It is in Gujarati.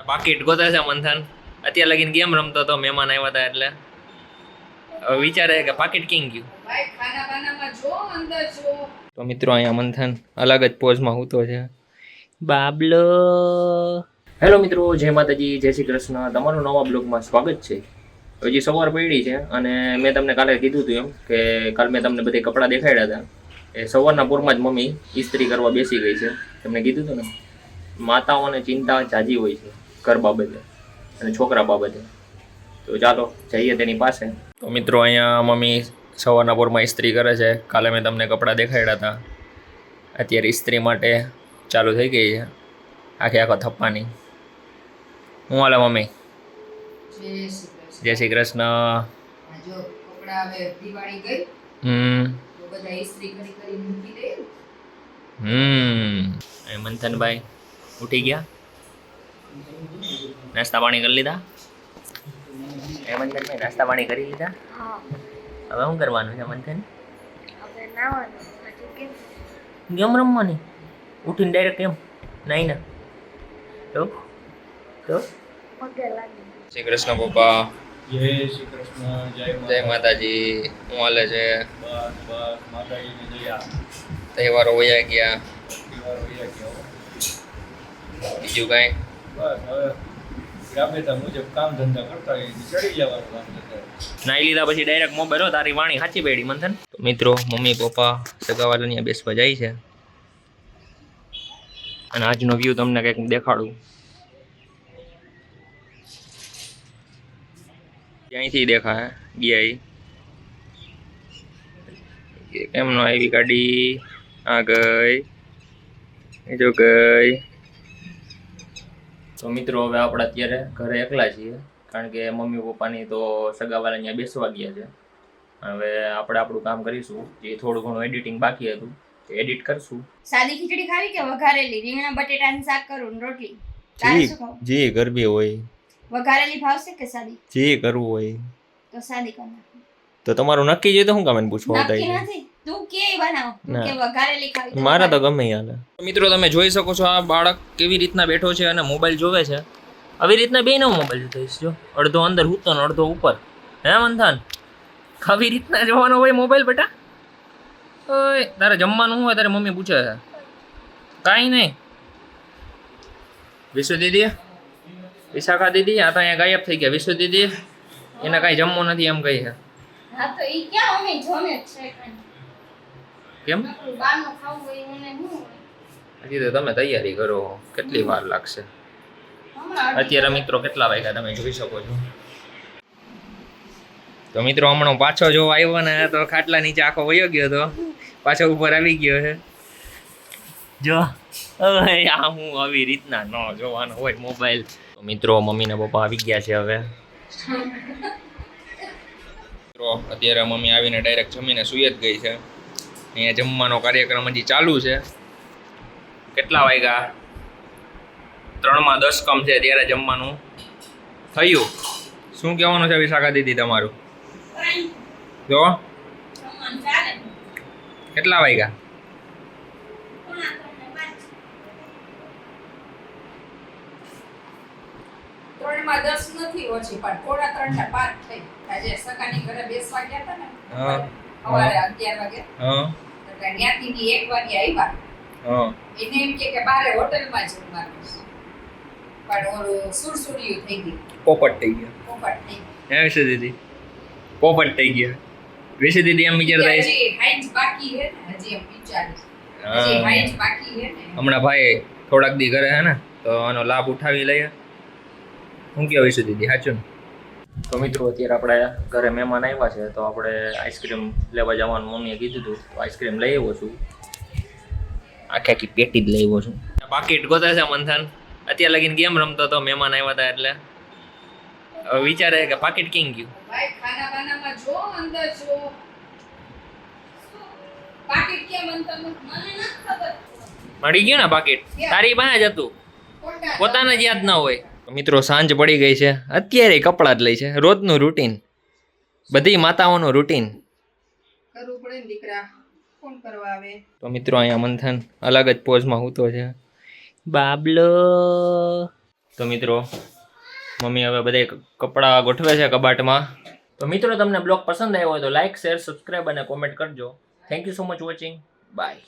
પાકીટ ગોતે છે મંથન. અત્યારે લગીને ગેમ રમતો હતો, મહેમાન આવ્યા હતા એટલે હવે વિચારે કે પાકીટ કિંગ ગયું. તો મિત્રો અહીંયા મંથન અલગ જ પોઝમાં હૂતો છે. બાબલો. હેલો મિત્રો, જય માતાજી, જય શ્રી કૃષ્ણ. તમારું નવા બ્લોગમાં સ્વાગત છે. હજી સવાર પડી છે અને મેં તમને કાલે કીધું હતું એમ કે કાલે મેં તમને બધી કપડાં દેખાડ્યા હતા. એ સવારના પોરમાં જ મમ્મી ઇસ્ત્રી કરવા બેસી ગઈ છે. તમને કીધું હતું ને, માતાઓને ચિંતા જાજી હોય છે ઘર બાબતે અને છોકરા બાબતે. તો ચાલો જઈએ તેની પાસે. તો મિત્રો અહીંયા મમ્મી સવારના પોરમાં ઇસ્ત્રી કરે છે. કાલે મેં તમને કપડાં દેખાડ્યા હતા. અત્યારે ઇસ્ત્રી માટે ચાલુ થઈ ગઈ છે આખો થપ્પાની. હું હાલે મમ્મી? જય શ્રી કૃષ્ણ. મંથનભાઈ ઉઠી ગયા? નાસ્તા પાણી કરી લીધા? મંથનભાઈ નાસ્તા પાણી કરી લીધા? હવે શું કરવાનું છે મંથન? ગેમ રમવાની? ઉઠીને ડાયરેક્ટ કેમ નહીં ને? તો શ્રી કૃષ્ણ પપ્પા. જય શ્રી કૃષ્ણ. જય માતાજી. શું હાલે છે? બસ માતાજીની દયા. તહેવારો વયા ગયા? બીજું કાંઈ? બસ હવે રાબેતા મુજબ કામ ધંધા કરતા ચડી જવાનું કામ ધંધા. નાઈ લીધા પછી ડાયરેક્ટ મોબાઈલ હો. તારી વાણી સાચી પડી મંથન. તો મિત્રો મમ્મી પપ્પા સગાવાલાની બેસવા જાય છે અને આજનો વ્યૂ તમને કંઈક દેખાડું. ક્યાંયથી દેખાય ગયા કેમ નો આવી ગાડી? આ ગઈ, જો ગઈ. તો મિત્રો હવે આપણે અત્યારે ઘરે એકલા છીએ કારણ કે મમ્મી પપ્પાની તો સગાવાલા અહીંયા બેસવા ગયા છે. હવે આપણે આપણું કામ કરીશું. જે થોડું ઘણું એડિટિંગ બાકી હતું તે એડિટ કરશું. સાદી ખીચડી ખાવી કે વઘારેલી? રીંગણા બટેટાનું શાક કરું ને રોટલી. તારે શું ખાવું? જે ગરબી હોય, વઘારેલી ભાવશે કે સાદી? જે કરવું હોય. તો સાદી કર નાખ. તો તમારું નક્કી છે તો હું કામ પૂછવા નક્કી નથી, તું કે બનાવ કે વઘારેલી ખાવી? મારા તો ગમે હાલે. મિત્રો તમે જોઈ શકો છો આ બાળક કેવી રીતના બેઠો છે અને મોબાઈલ જોવે છે. આવી રીતના બેનો મોબાઈલ જોઈશ. જો અડધો અંદર હૂતો ને અડધો ઉપર. હે મંથન, આવી રીતના જોવાનો હોય મોબાઈલ બેટા? ઓય તારે જમવાનું હોય તારે મમ્મી પૂછે છે. કાંઈ નહીં. વિશુ દીદી, વિશાખા દીદી આ તો અહીંયા ગાયબ થઈ ગયા. વિશુ દીદી એને કાંઈ જમવું નથી એમ કહી છે. હા તો ઈ ક્યાં અમે જોને છે કેમ? બારનું ખાવું હોય મને શું હોય? હજી તો તમે તૈયારી કરો, કેટલી વાર લાગશે? અત્યારે મિત્રો કેટલા વાગ્યા તમે જોઈ શકો છો. તો મિત્રો હમણાં પાછો જો આવ્યો ને તો ખાટલા નીચે આખો વયો ગયો તો પાછો ઉપર આવી ગયો છે. જો આ હું આવી રીતના ન જોવાનો હોય મોબાઈલ. તો મિત્રો મમ્મી ને પપ્પા આવી ગયા છે હવે. મિત્રો અત્યારે મમ્મી આવીને ડાયરેક્ટ જમીને સુઈ જ ગઈ છે. અહીંયા જમવાનો કાર્યક્રમ હજી ચાલુ છે. કેટલા વાગ્યા? 3:10 કમ છે ત્યારે જમવાનું થયું. શું કહેવાનું છે વિશાખા દીદી તમારું? જો કેટલા વાગ્યા? નથી ઓછી પણ 3:45 થઈ. આજે સકાની ઘરે બેસવા ગયા હતા ને સવારે 11 વાગે. એટલે ત્યાંથી 1 વાગે આવ્યા. એને એમ કે બારે હોટલમાં જમવાનું છે પણ ઓલું સુરસુરિયું થઈ ગયું. પોપટ થઈ ગયા. હે વિશે દીદી પોપટ થઈ ગયા. વિશે દીદી એમ વિચારતા હજી હાઈજ બાકી હે ને, હજી એમ વિચારે હજી હાઈજ બાકી હે ને. હમણાં ભાઈ થોડાક દી કરે હે ને તો આનો લાભ ઉઠાવી લઈએ. શું કહો વિશે દીદી, સાચું ને? તો મિત્રો અત્યારે આપણે ઘરે મહેમાન આવ્યા છે તો આપણે આઈસ્ક્રીમ લેવા જવાનું મમ્મીએ કીધું હતું. તો આઈસ્ક્રીમ લઈ આવ્યો છું. આખી પેટી જ લઈ આવ્યો છું. પાકીટ ગોતે છે મંથન. અત્યારે લગીને ગેમ રમતો હતો, મહેમાન આવ્યા હતા એટલે હવે વિચારે કે પાકીટ કિંગ ગયું. ભાઈ ખાના બાનામાં જો અંદર જો પાકીટ કેમ અંતર મને નથી ખબર. મળી ગયું ને પાકીટ? તારી પાસે જ હતું, પોતાને જ યાદ ના હોય. મિત્રો સાંજ પડી ગઈ છે. અત્યારે કપડાં જ લઈ છે. રોજનું રૂટીન, બધી માતાઓનું રૂટીન કરવું પડે ને દીકરા, ફોન કરવા આવે. તો મિત્રો અહીંયા મંથન અલગ જ પોઝમાં હૂતો છે. બાબલો. તો મિત્રો મમ્મી હવે બધે કપડાં ગોઠવે છે કબાટમાં. તો મિત્રો તમને બ્લોગ પસંદ આવ્યો હોય તો લાઈક શેર સબસ્ક્રાઈબ અને કોમેન્ટ કરજો. Thank you so much watching. By.